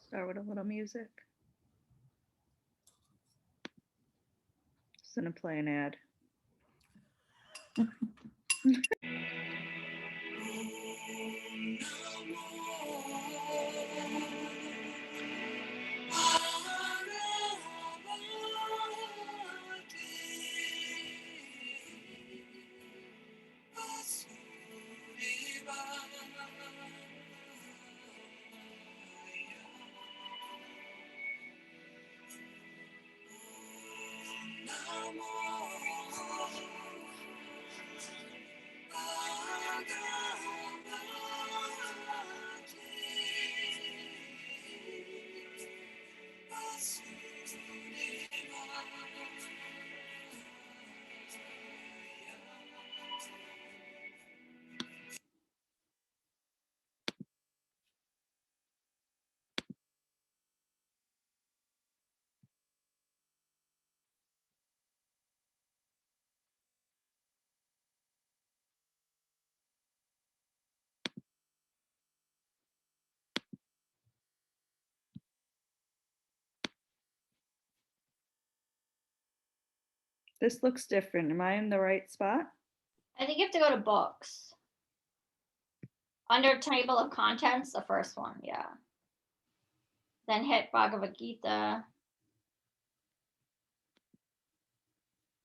Start with a little music. Just gonna play an ad. This looks different. Am I in the right spot? I think you have to go to books. Under table of contents, the first one, yeah. Then hit Bhagavad Gita.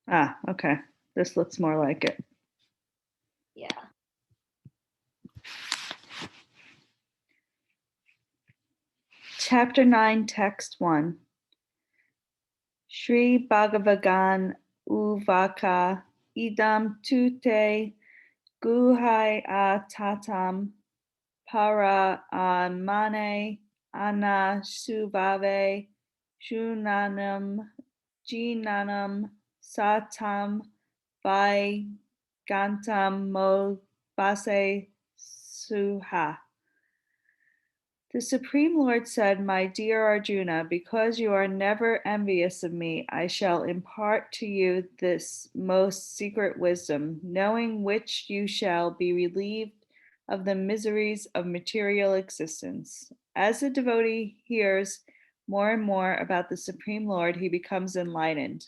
Ah, okay. This looks more like it. Yeah. Chapter 9, Text 1. Sri Bhagavagan Uvaka Idam Tute Guhai Tatam Para Mane Ana Suvave Shunanam Jinanam Satam Vai Gantam Mo Base Suha. The Supreme Lord said, My dear Arjuna, because you are never envious of me, I shall impart to you this most secret wisdom, knowing which you shall be relieved of the miseries of material existence. As the devotee hears more and more about the Supreme Lord, he becomes enlightened.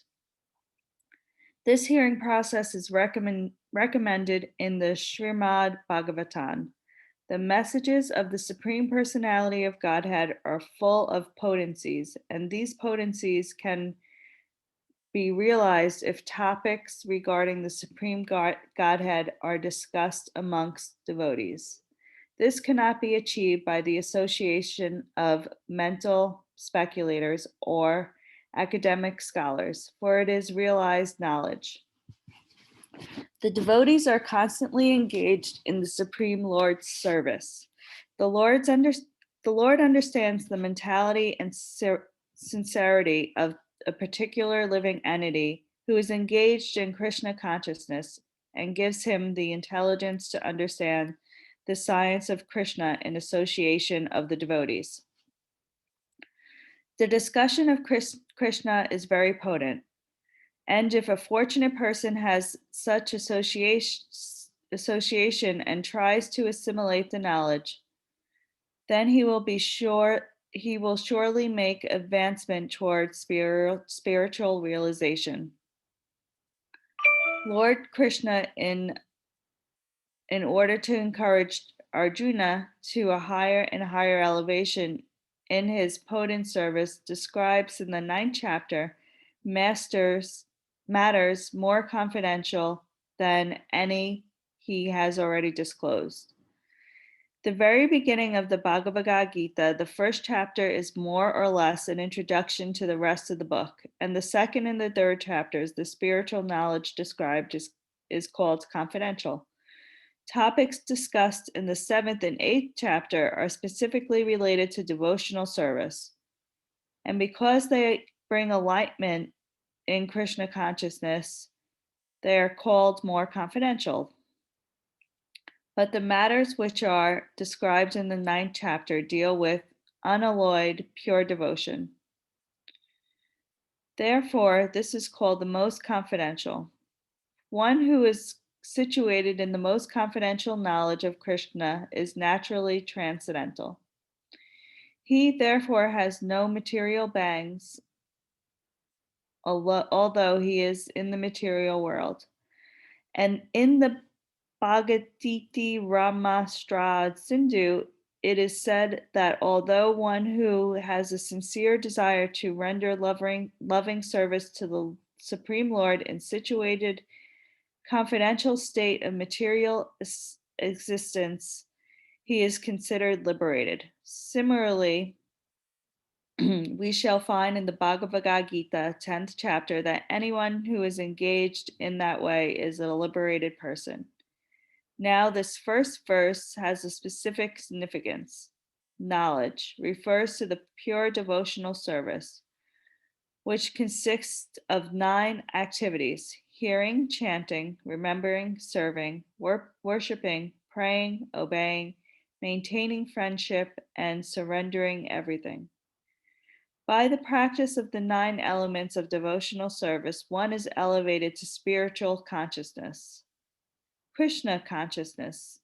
This hearing process is recommended in the Srimad Bhagavatam. The messages of the Supreme Personality of Godhead are full of potencies, and these potencies can be realized if topics regarding the Supreme Godhead are discussed amongst devotees. This cannot be achieved by the association of mental speculators or academic scholars, for it is realized knowledge. The devotees are constantly engaged in the Supreme Lord's service. The, the Lord understands the mentality and sincerity of a particular living entity who is engaged in Krishna consciousness and gives him the intelligence to understand the science of Krishna in association of the devotees. The discussion of Krishna is very potent. And if a fortunate person has such association and tries to assimilate the knowledge, then he will surely make advancement towards spiritual realization. Lord Krishna, in order to encourage Arjuna to a higher and higher elevation in his potent service, describes in the 9th chapter matters more confidential than any he has already disclosed. The very beginning of the Bhagavad Gita, the first chapter is more or less an introduction to the rest of the book, and the second and the third chapters, the spiritual knowledge described, is called confidential. Topics discussed in the 7th and 8th chapter are specifically related to devotional service. And because they bring enlightenment in Krishna consciousness, they are called more confidential. But the matters which are described in the 9th chapter deal with unalloyed, pure devotion. Therefore, this is called the most confidential. One who is situated in the most confidential knowledge of Krishna is naturally transcendental. He therefore has no material bangs, although he is in the material world. And in the Bhagavati Ramastra Sindhu, it is said that although one who has a sincere desire to render loving service to the Supreme Lord in situated confidential state of material existence, he is considered liberated. Similarly, we shall find in the Bhagavad Gita, 10th chapter, that anyone who is engaged in that way is a liberated person. Now, this first verse has a specific significance. Knowledge refers to the pure devotional service, which consists of 9 activities: hearing, chanting, remembering, serving, worshiping, praying, obeying, maintaining friendship, and surrendering everything. By the practice of the 9 elements of devotional service, one is elevated to spiritual consciousness, Krishna consciousness.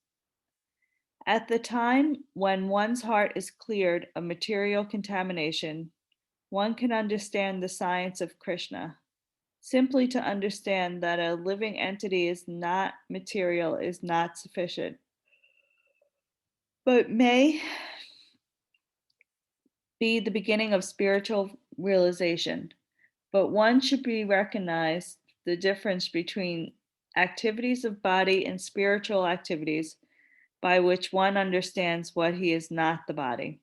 At the time when one's heart is cleared of material contamination, one can understand the science of Krishna. Simply to understand that a living entity is not material is not sufficient, but may be the beginning of spiritual realization. But one should be recognized the difference between activities of body and spiritual activities by which one understands what he is not the body.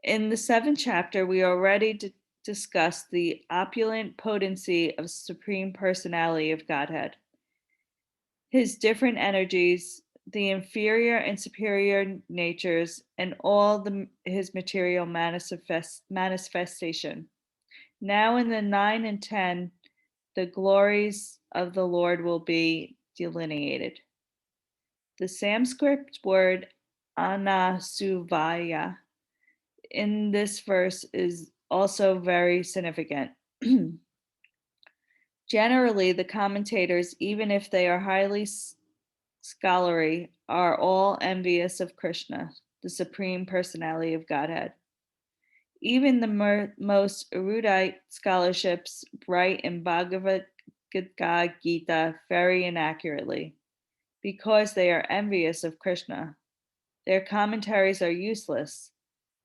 In the 7th chapter, we already discussed the opulent potency of Supreme Personality of Godhead, his different energies, the inferior and superior natures, and all his material manifestation. Now, in the 9 and 10, the glories of the Lord will be delineated. The Sanskrit word anasuvaya in this verse is also very significant. Generally, the commentators, even if they are highly scholarly, are all envious of Krishna, the Supreme Personality of Godhead. Even the most erudite scholarships write in Bhagavad Gita very inaccurately because they are envious of Krishna. Their commentaries are useless.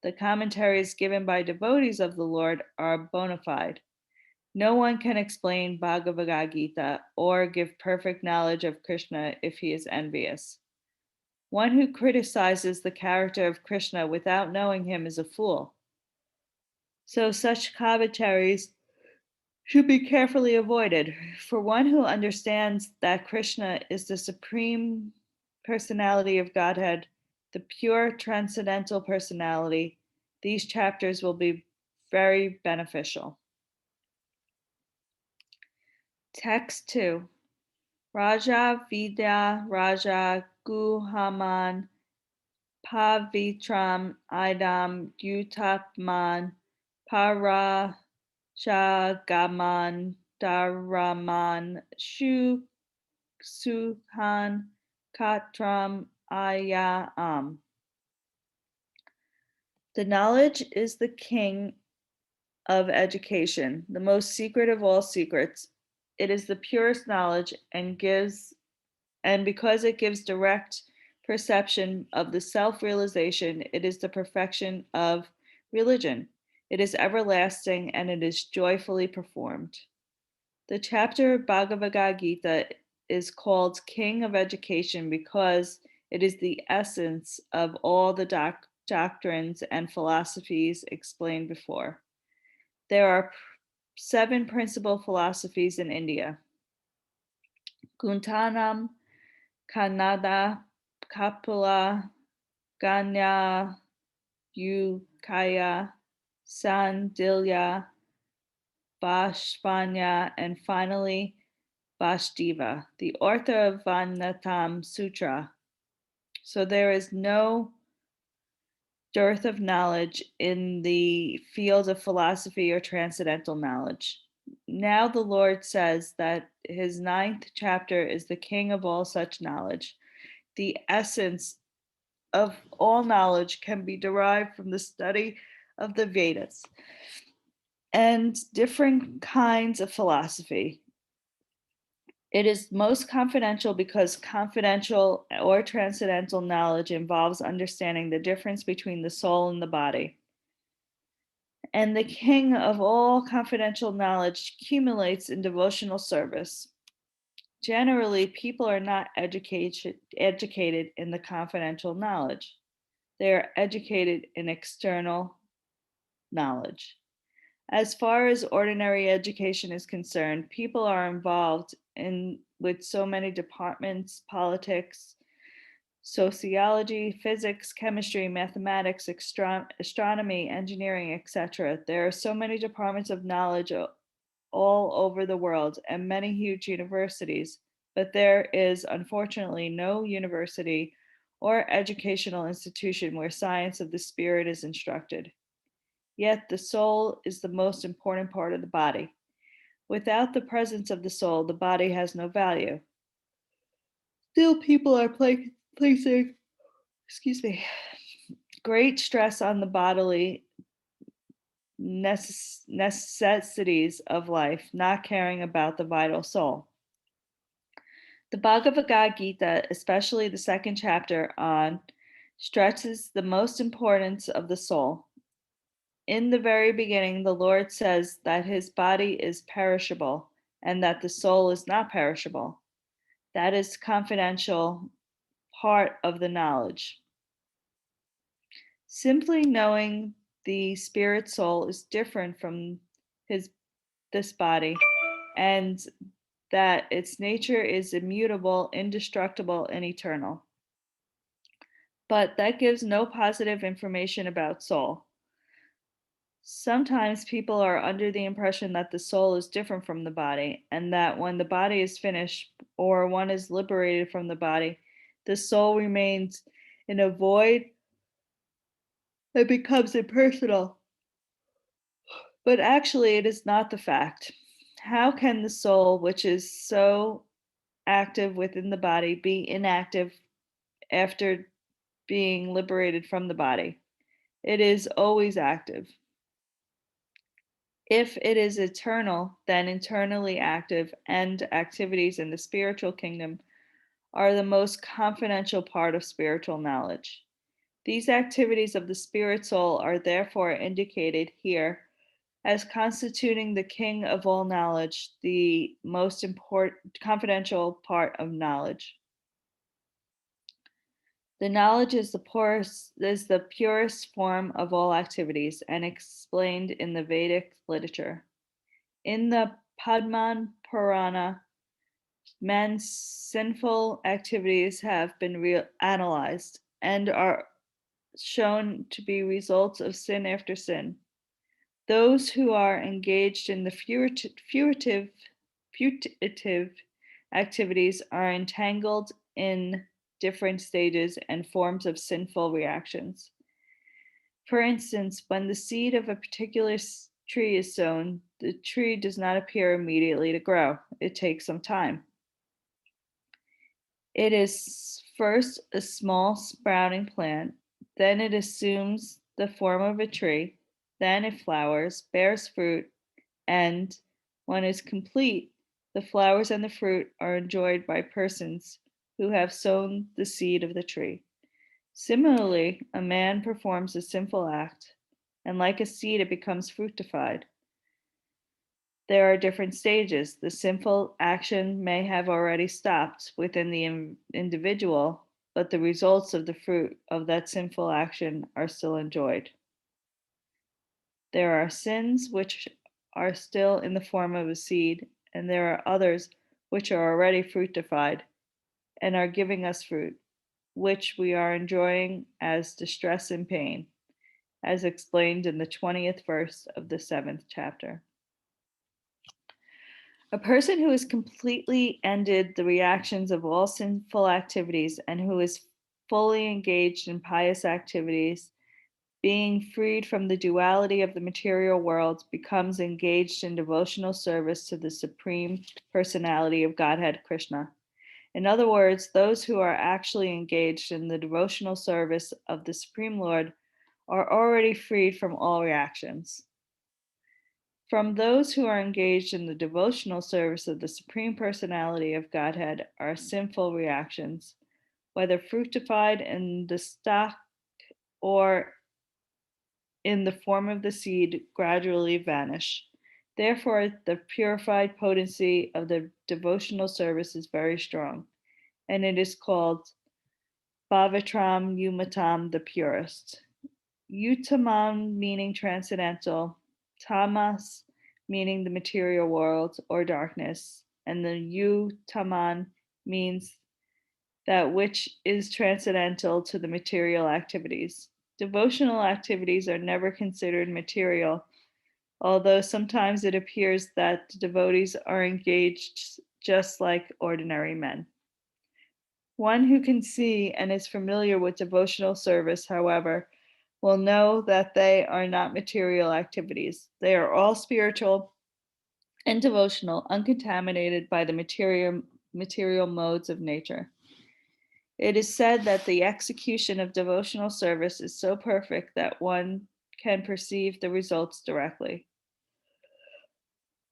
The commentaries given by devotees of the Lord are bona fide. No one can explain Bhagavad Gita or give perfect knowledge of Krishna if he is envious. One who criticizes the character of Krishna without knowing him is a fool. So such commentaries should be carefully avoided. For one who understands that Krishna is the Supreme Personality of Godhead, the pure transcendental personality, these chapters will be very beneficial. Text 2. Raja Vidya Raja Guhaman Pavitram Idam Utapman Para Shagaman Daraman Sukhan Katram Ayam. The knowledge is the king of education, the most secret of all secrets. It is the purest knowledge and because it gives direct perception of the self-realization, it is the perfection of religion. It is everlasting and it is joyfully performed. The chapter of Bhagavad Gita is called King of Education because it is the essence of all the doctrines and philosophies explained before. There are 7 principal philosophies in India: Guntanam, Kannada, Kapila, Ganya, Yukaya, Sandilya, Vashvanya, and finally Vashdeva, the author of Vanatam Sutra. So there is no dearth of knowledge in the field of philosophy or transcendental knowledge. Now the Lord says that his 9th chapter is the king of all such knowledge, the essence of all knowledge can be derived from the study of the Vedas and different kinds of philosophy. It is most confidential because confidential or transcendental knowledge involves understanding the difference between the soul and the body. And the king of all confidential knowledge accumulates in devotional service. Generally, people are not educated in the confidential knowledge. They are educated in external knowledge. As far as ordinary education is concerned, people are involved in with so many departments, politics, sociology, physics, chemistry, mathematics, astronomy, engineering, etc. There are so many departments of knowledge all over the world and many huge universities, but there is unfortunately no university or educational institution where science of the spirit is instructed. Yet the soul is the most important part of the body. Without the presence of the soul, the body has no value. Still, people are placing, excuse me, great stress on the bodily necessities of life, not caring about the vital soul. The Bhagavad Gita, especially the second chapter on, stresses the most importance of the soul. In the very beginning, the Lord says that his body is perishable and that the soul is not perishable. That is confidential part of the knowledge. Simply knowing the spirit soul is different from his this body and that its nature is immutable, indestructible, and eternal. But that gives no positive information about soul. Sometimes people are under the impression that the soul is different from the body, and that when the body is finished or one is liberated from the body, the soul remains in a void that becomes impersonal. But actually, it is not the fact. How can the soul, which is so active within the body, be inactive after being liberated from the body? It is always active. If it is eternal, then internally active and activities in the spiritual kingdom are the most confidential part of spiritual knowledge. These activities of the spirit soul are therefore indicated here as constituting the king of all knowledge, the most important confidential part of knowledge. The knowledge is the purest form of all activities and explained in the Vedic literature. In the Padman Purana, men's sinful activities have been analyzed and are shown to be results of sin after sin. Those who are engaged in the putative activities are entangled in different stages and forms of sinful reactions. For instance, when the seed of a particular tree is sown, the tree does not appear immediately to grow. It takes some time. It is first a small sprouting plant, then it assumes the form of a tree, then it flowers, bears fruit, and when it is complete, the flowers and the fruit are enjoyed by persons who have sown the seed of the tree. Similarly, a man performs a sinful act, and like a seed, it becomes fructified. There are different stages. The sinful action may have already stopped within the individual, but the results of the fruit of that sinful action are still enjoyed. There are sins which are still in the form of a seed, and there are others which are already fructified and are giving us fruit, which we are enjoying as distress and pain, as explained in the 20th verse of the 7th chapter. A person who has completely ended the reactions of all sinful activities and who is fully engaged in pious activities, being freed from the duality of the material world, becomes engaged in devotional service to the Supreme Personality of Godhead Krishna. In other words, those who are actually engaged in the devotional service of the Supreme Lord are already freed from all reactions. From those who are engaged in the devotional service of the Supreme Personality of Godhead are sinful reactions, whether fructified in the stock or in the form of the seed, gradually vanish. Therefore, the purified potency of the devotional service is very strong, and it is called Bhavatram Umatam, the purest. Utamam meaning transcendental, tamas meaning the material world or darkness, and the utaman means that which is transcendental to the material activities. Devotional activities are never considered material, although sometimes it appears that devotees are engaged just like ordinary men. One who can see and is familiar with devotional service, however, will know that they are not material activities. They are all spiritual and devotional, uncontaminated by the material modes of nature. It is said that the execution of devotional service is so perfect that one can perceive the results directly.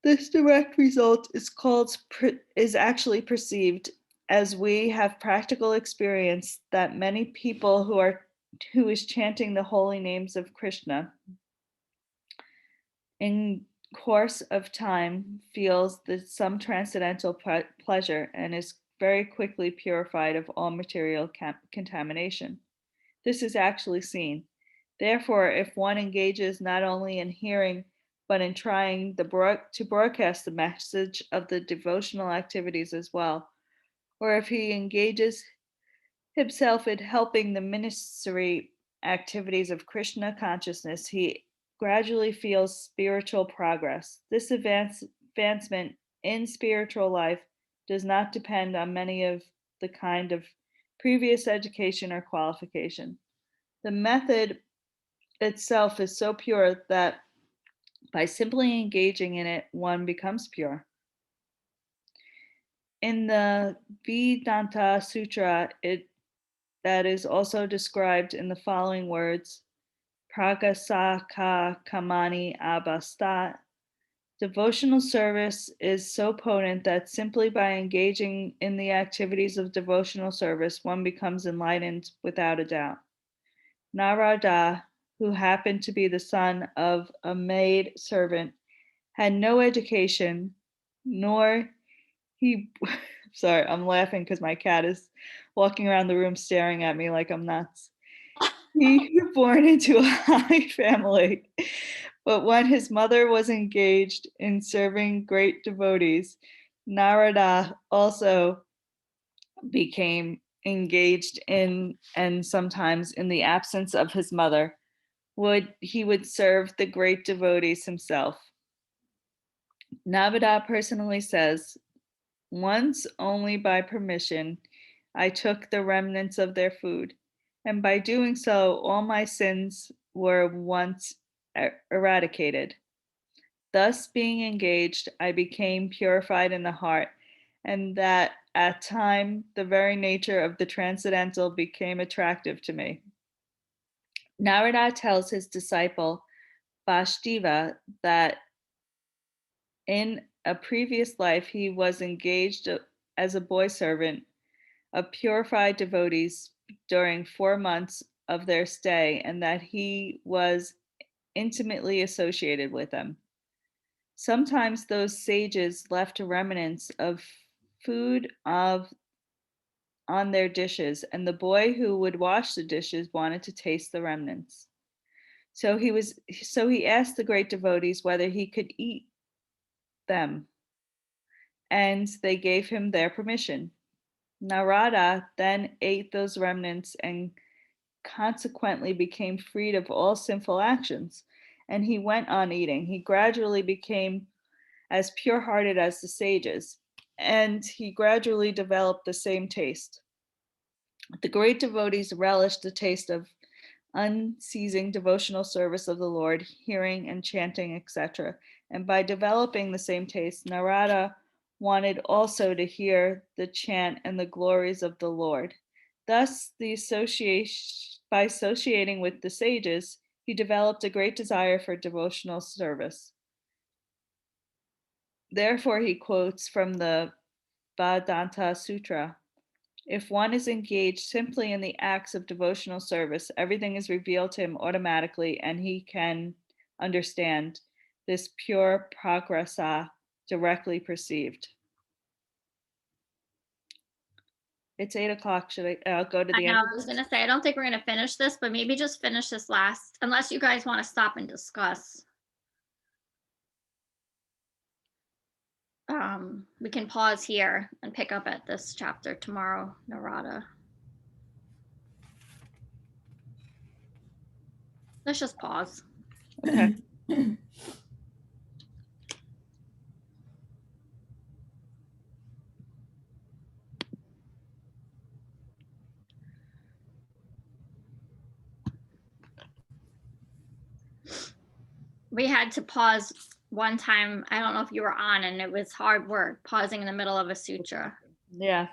This direct result is actually perceived as we have practical experience that many people who is chanting the holy names of Krishna in course of time feels some transcendental pleasure and is very quickly purified of all material contamination. This is actually seen. Therefore, if one engages not only in hearing but in trying to broadcast the message of the devotional activities as well, or if he engages himself in helping the ministry activities of Krishna consciousness, he gradually feels spiritual progress. This advancement in spiritual life does not depend on many of the kind of previous education or qualification. The method itself is so pure that by simply engaging in it, one becomes pure. In the Vedanta Sutra, that is also described in the following words: Prakasaka Kamani Abhastat. Devotional service is so potent that simply by engaging in the activities of devotional service, one becomes enlightened without a doubt. Narada, who happened to be the son of a maid servant, had no education, nor he. Sorry, I'm laughing because my cat is walking around the room staring at me like I'm nuts. He was born into a high family, but when his mother was engaged in serving great devotees, Narada also became engaged in, and sometimes in the absence of his mother, would serve the great devotees himself. Navada personally says, once only by permission I took the remnants of their food, and by doing so all my sins were once eradicated. Thus being engaged, I became purified in the heart, and that at time the very nature of the transcendental became attractive to me. Narada tells his disciple Vashdeva that in a previous life he was engaged as a boy servant of purified devotees during 4 months of their stay, and that he was intimately associated with them. Sometimes those sages left remnants of food on their dishes, and the boy who would wash the dishes wanted to taste the remnants. So he asked the great devotees whether he could eat them, and they gave him their permission. Narada then ate those remnants and consequently became freed of all sinful actions, and he went on eating. He gradually became as pure hearted as the sages, and he gradually developed the same taste. The great devotees relished the taste of unceasing devotional service of the Lord, hearing and chanting, etc. And by developing the same taste, Narada wanted also to hear the chant and the glories of the Lord. Thus, by associating with the sages, he developed a great desire for devotional service. Therefore, he quotes from the Vedanta Sutra. If one is engaged simply in the acts of devotional service, everything is revealed to him automatically and he can understand this pure pragrasa directly perceived. It's 8 o'clock. Should I go to the end? I was going to say, I don't think we're going to finish this, but maybe just finish this last, unless you guys want to stop and discuss. We can pause here and pick up at this chapter tomorrow, Narada. Let's just pause. Okay. We had to pause one time. I don't know if you were on, and it was hard work pausing in the middle of a sutra. Yeah.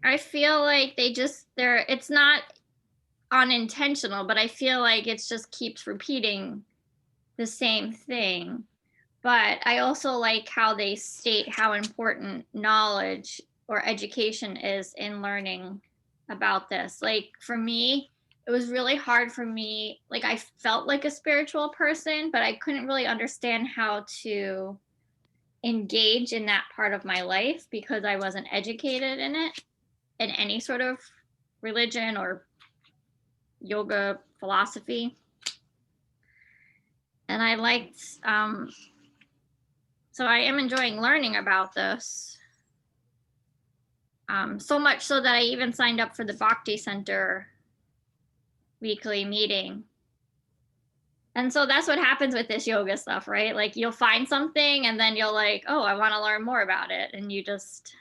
I feel like it's not unintentional, but I feel like it just keeps repeating the same thing. But I also like how they state how important knowledge or education is in learning about this. Like for me, it was really hard for me. Like I felt like a spiritual person, but I couldn't really understand how to engage in that part of my life because I wasn't educated in it, in any sort of religion or yoga philosophy. And I liked, so I am enjoying learning about this. So much so that I even signed up for the Bhakti Center weekly meeting. And so that's what happens with this yoga stuff, right? Like you'll find something and then you'll like, oh, I want to learn more about it. And you just,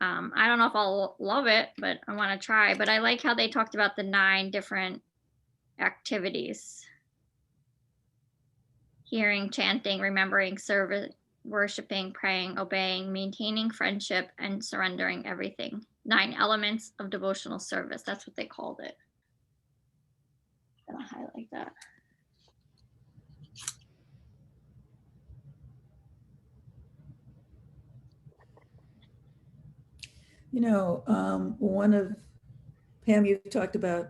I don't know if I'll love it, but I want to try. But I like how they talked about the 9 different activities: hearing, chanting, remembering, serving, worshiping, praying, obeying, maintaining friendship, and surrendering everything. 9 elements of devotional service. That's what they called it. I'm gonna highlight that. You know, one of, Pam, you've talked about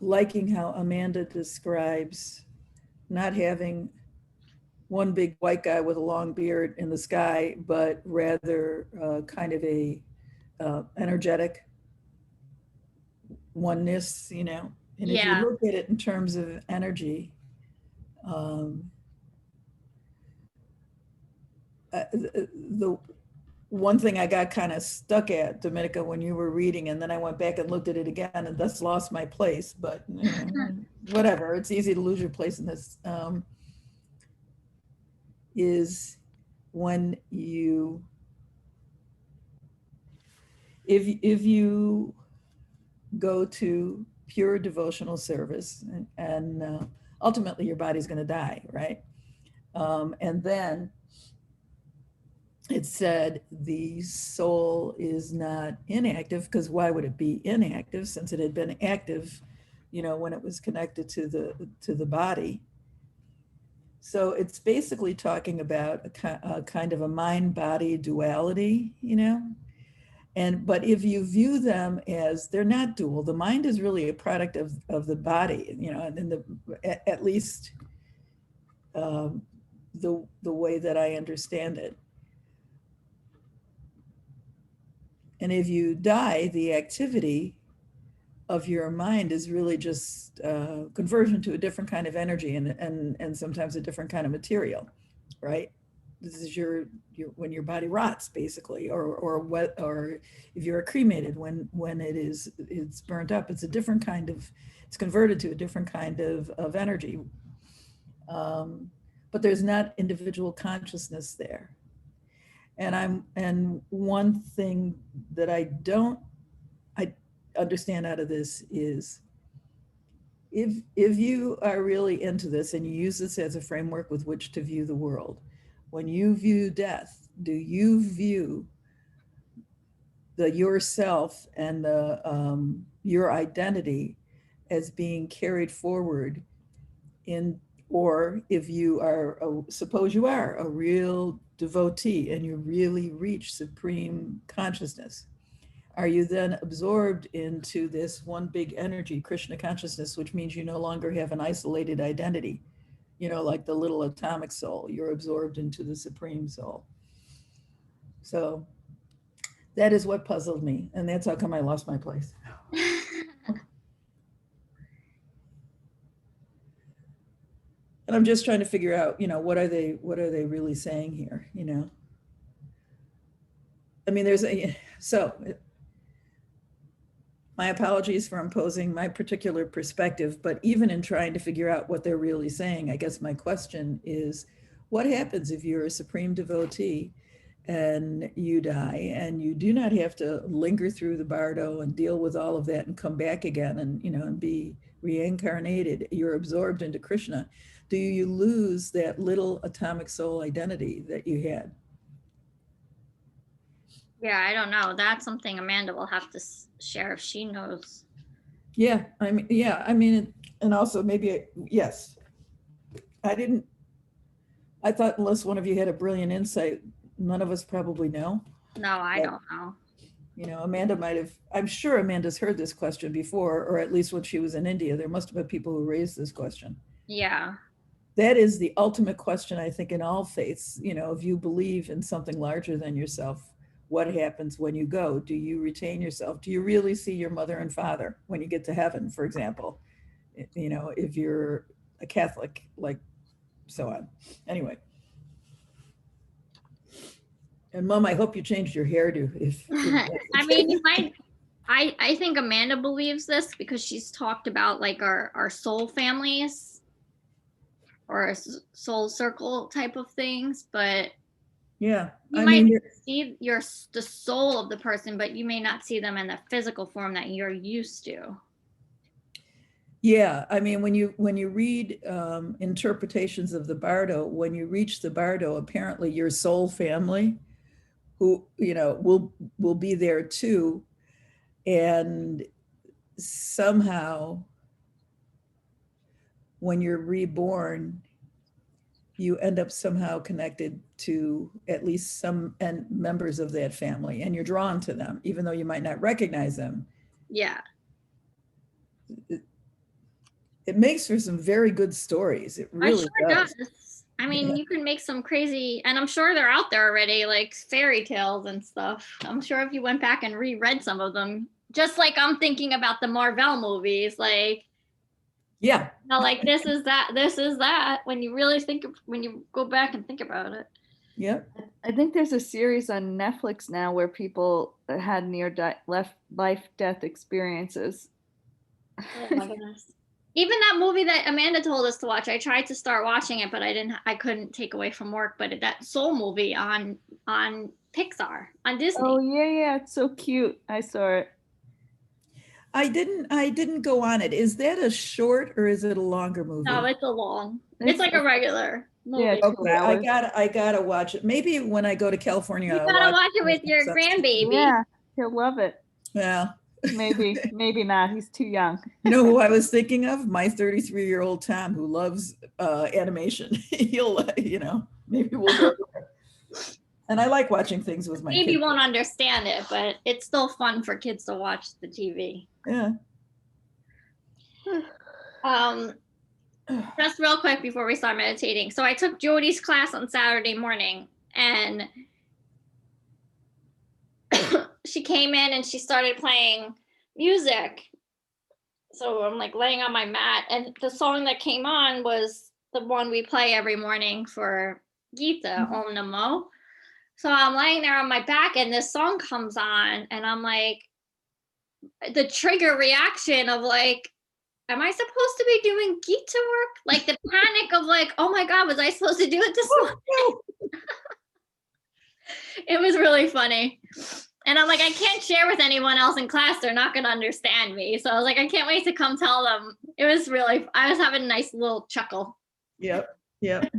liking how Amanda describes not having one big white guy with a long beard in the sky, but rather kind of a energetic oneness, you know. And if you look at it in terms of energy, the one thing I got kind of stuck at, Dominica, when you were reading, and then I went back and looked at it again and thus lost my place, but you know, whatever, it's easy to lose your place in this, is when you, if you go to pure devotional service and ultimately your body's going to die, right? And then it said the soul is not inactive, because why would it be inactive since it had been active, you know, when it was connected to the body. So it's basically talking about a kind of a mind-body duality, you know. But if you view them as, they're not dual, the mind is really a product of the body, you know, and at least the way that I understand it. And if you die, the activity of your mind is really just conversion to a different kind of energy and sometimes a different kind of material, right? This is your when your body rots, basically, or if you're cremated, when it's burnt up, it's a different kind of, it's converted to a different kind of energy. But there's not individual consciousness there. And one thing that I understand out of this is, if you are really into this and you use this as a framework with which to view the world, when you view death, do you view the yourself and your identity as being carried forward in, or if you are, suppose you are a real devotee and you really reach supreme consciousness, are you then absorbed into this one big energy, Krishna consciousness, which means you no longer have an isolated identity, like the little atomic soul, you're absorbed into the supreme soul. So that is what puzzled me, and that's how come I lost my place. And I'm just trying to figure out, what are they really saying here, I mean, so my apologies for imposing my particular perspective, but even in trying to figure out what they're really saying, I guess my question is, what happens if you're a supreme devotee and you die and you do not have to linger through the bardo and deal with all of that and come back again and, and be reincarnated? You're absorbed into Krishna. Do you lose that little atomic soul identity that you had? Yeah, I don't know. That's something Amanda will have to share if she knows. Yeah, I mean, and also maybe, yes. I thought unless one of you had a brilliant insight, none of us probably know. No, I don't know. Amanda might have, I'm sure Amanda's heard this question before, or at least when she was in India, there must have been people who raised this question. Yeah. That is the ultimate question, I think, in all faiths. If you believe in something larger than yourself, what happens when you go? Do you retain yourself? Do you really see your mother and father when you get to heaven, for example? If you're a Catholic, like so on. Anyway. And Mom, I hope you changed your hairdo. I mean, you might. I think Amanda believes this because she's talked about like our soul families or a soul circle type of things, but yeah, you might see the soul of the person, but you may not see them in the physical form that you're used to. Yeah, I mean, when you read interpretations of the bardo, when you reach the bardo, apparently your soul family, who will be there too, and somehow when you're reborn, you end up somehow connected to at least some members of that family, and you're drawn to them, even though you might not recognize them. Yeah. It makes for some very good stories. It really does. I mean, you can make some crazy, and I'm sure they're out there already, like fairy tales and stuff. I'm sure if you went back and reread some of them, just like I'm thinking about the Marvel movies, like, yeah, like this is that when you really when you go back and think about it. Yep. I think there's a series on Netflix now where people had life-death experiences. Oh my goodness. Even that movie that Amanda told us to watch, I tried to start watching it, but I couldn't take away from work. But that Soul movie on Pixar, on Disney. Oh yeah, it's so cute. I saw it. I didn't go on it. Is that a short or is it a longer movie? No, it's a long. It's like a regular movie. Yeah, okay, I gotta watch it. Maybe when I go to California, you gotta watch it with your grandbaby. Yeah, he'll love it. Yeah. Maybe not. He's too young. You know who I was thinking of? My 33-year-old Tom, who loves animation. He'll, maybe we'll go there. And I like watching things with my kids. Maybe won't understand it, but it's still fun for kids to watch the TV. Yeah. Just real quick before we start meditating. So I took Jody's class on Saturday morning, and she came in and she started playing music. So I'm like laying on my mat, and the song that came on was the one we play every morning for Gita, Om Namo. So I'm laying there on my back and this song comes on, and I'm like, the trigger reaction of like, am I supposed to be doing Gita work? Like the panic of like, oh my God, was I supposed to do it this morning? Oh, It was really funny. And I'm like, I can't share with anyone else in class. They're not going to understand me. So I was like, I can't wait to come tell them. It was really, I was having a nice little chuckle. Yep. Yep.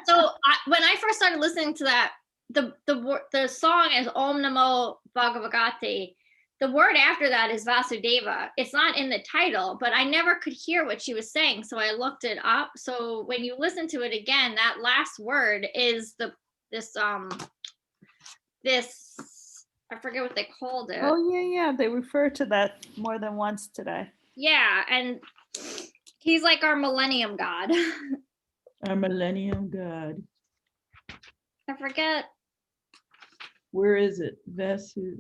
So when I first started listening to that, the song is Om Namo Bhagavate. The word after that is Vasudeva. It's not in the title, but I never could hear what she was saying. So I looked it up. So when you listen to it again, that last word is this I forget what they called it. Oh yeah, they refer to that more than once today. Yeah, and he's like our millennium god. Our millennium God. I forget. Where is it? Vasu.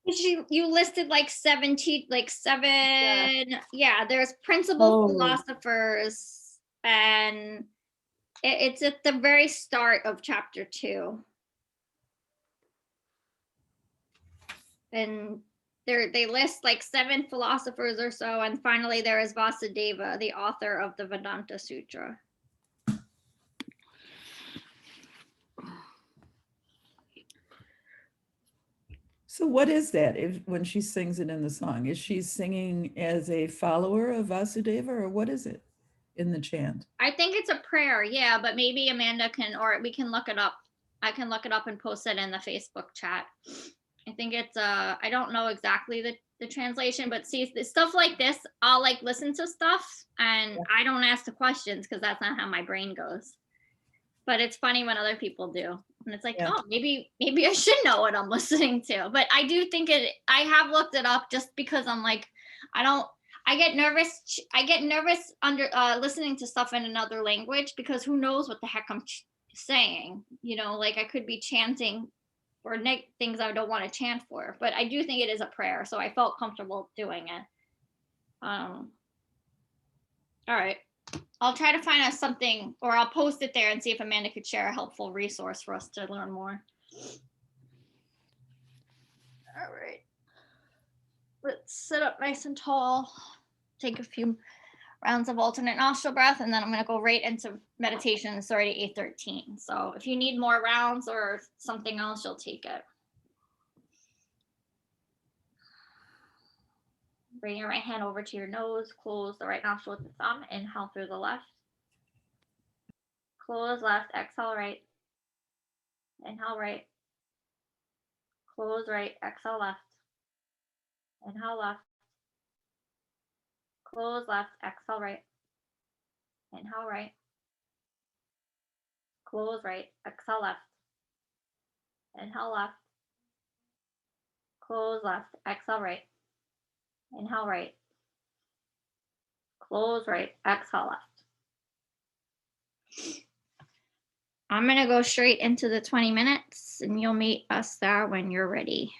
You listed like 17, like 7. Yeah, there's principal philosophers, and it's at the very start of chapter 2. And they list like 7 philosophers or so, and finally there is Vasudeva, the author of the Vedanta Sutra. So what is that when she sings it in the song? Is she singing as a follower of Vasudeva, or what is it in the chant? I think it's a prayer, yeah, but maybe Amanda can, or we can look it up. I can look it up and post it in the Facebook chat. I think it's I don't know exactly the translation, but see, stuff like this, I'll like listen to stuff and I don't ask the questions because that's not how my brain goes. But it's funny when other people do. And it's like, oh, maybe I should know what I'm listening to. But I do think I have looked it up just because I'm like, I get nervous under listening to stuff in another language because who knows what the heck I'm saying, like I could be chanting or things I don't want to chant for, but I do think it is a prayer. So I felt comfortable doing it. All right. I'll try to find us something, or I'll post it there and see if Amanda could share a helpful resource for us to learn more. All right. Let's sit up nice and tall. Take a few rounds of alternate nostril breath, and then I'm going to go right into meditation. It's already 8:13. So if you need more rounds or something else, you'll take it. Bring your right hand over to your nose. Close the right nostril with the thumb. Inhale through the left. Close left. Exhale right. Inhale right. Close right. Exhale left. Inhale left. Close left. Exhale right. Inhale right. Close right. Exhale left. Inhale left. Close left. Exhale right. Inhale right. Close right. Exhale left. I'm going to go straight into the 20 minutes and you'll meet us there when you're ready.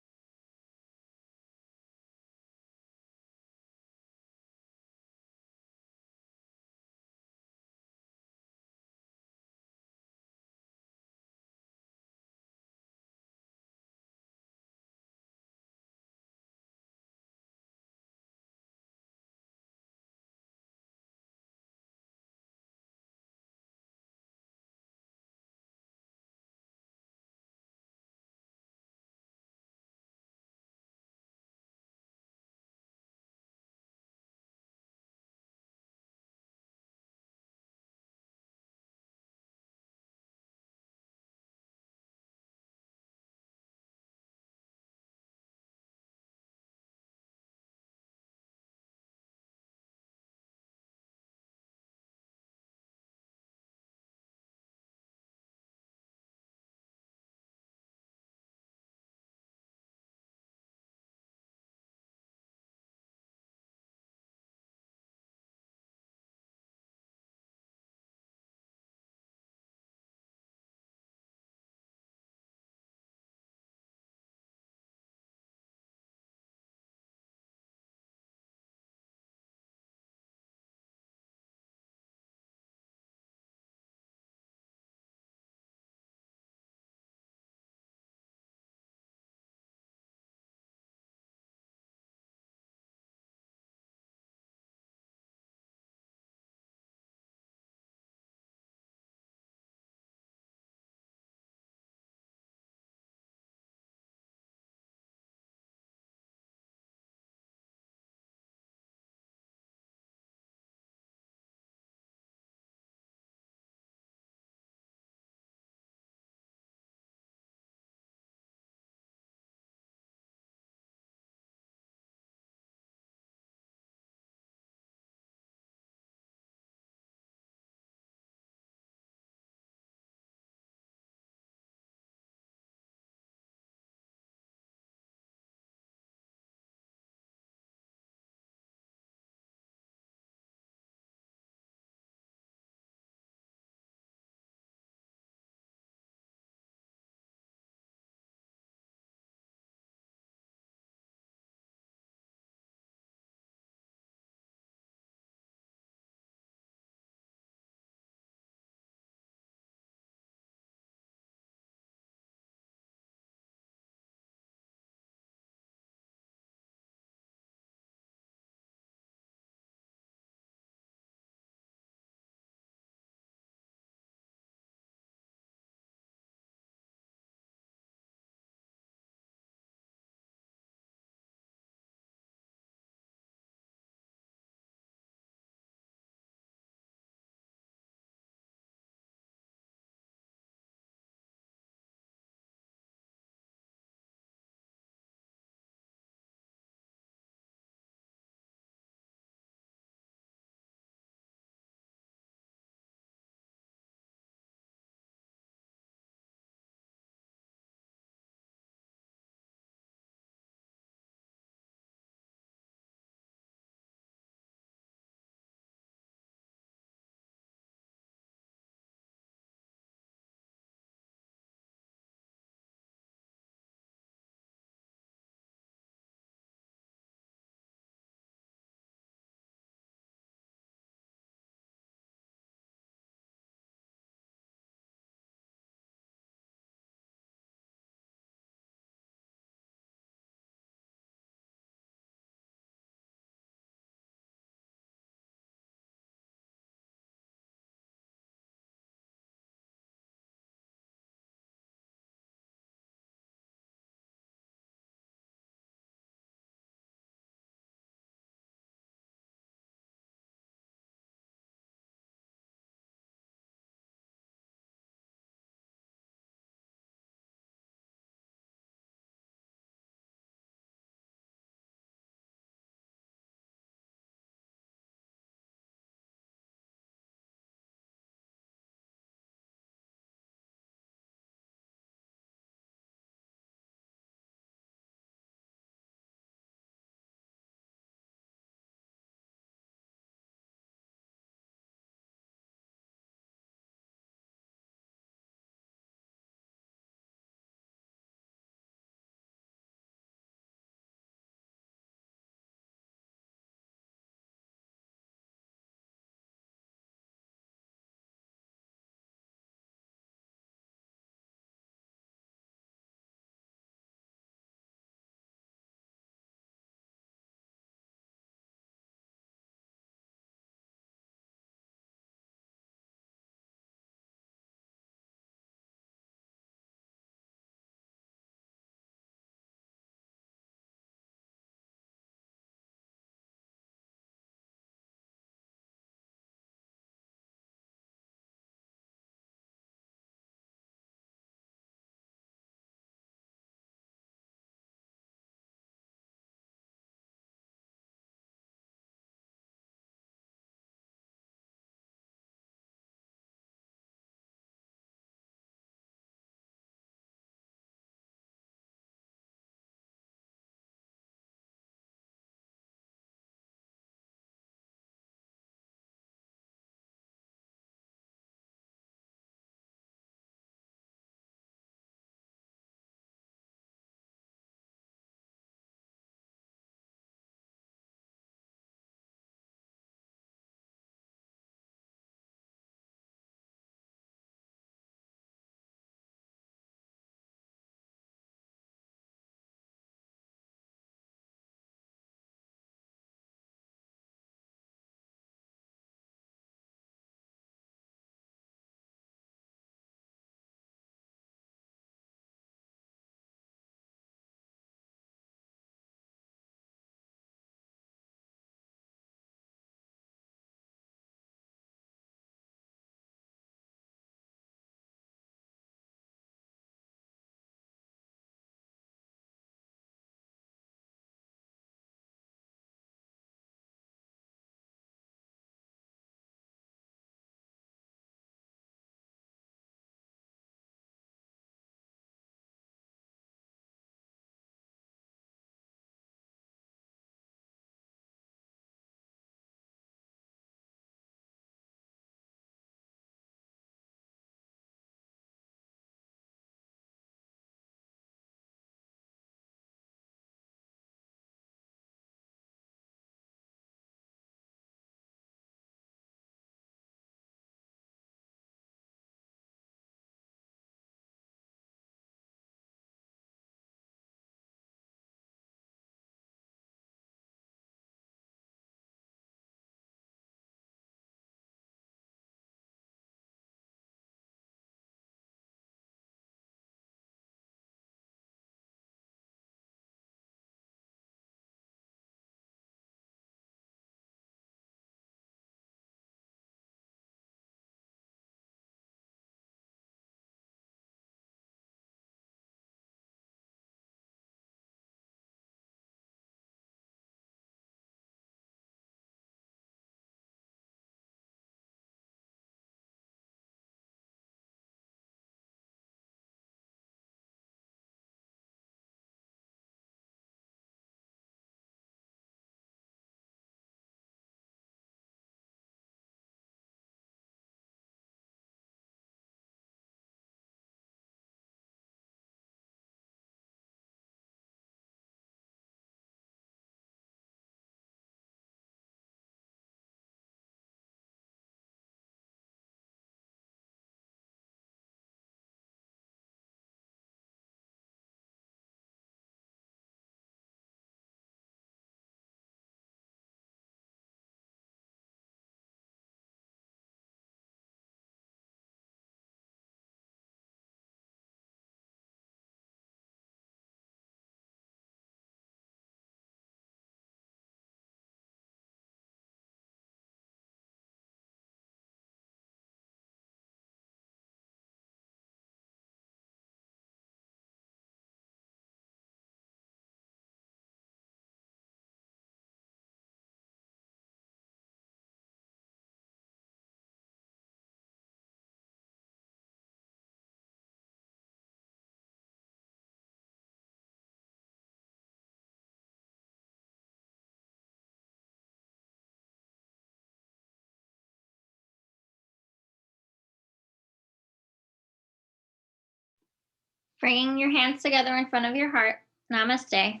Bringing your hands together in front of your heart. Namaste.